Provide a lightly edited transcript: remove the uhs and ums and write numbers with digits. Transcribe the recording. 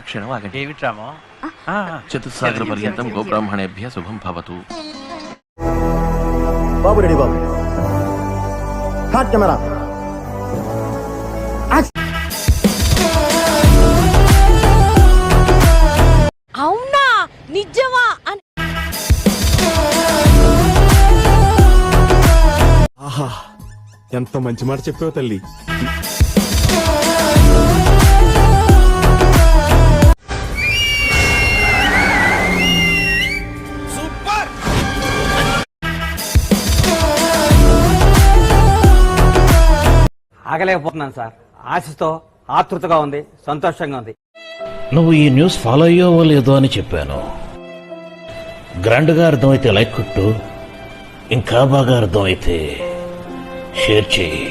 క్షణం ఆగండి. ఏమిట్రామో? చతుస్సాగర పర్యంతం గోబ్రాహ్మణేభ్య శుభం భవతు. బాబు రెడీ బాబు. Hot camera. అవునా నిజమా? ఆహా, ఎంత మంచి మాట చెప్పావు తల్లి. ఆగలేకపోతున్నాను సార్. ఆశతో ఆతృతగా ఉంది, సంతోషంగా ఉంది. నువ్వు ఈ న్యూస్ ఫాలో అయ్యావో లేదో అని చెప్పాను. గ్రాండ్గా అర్థమైతే లైక్ కొట్టు, ఇంకా బాగా అర్థమైతే షేర్ చేయి.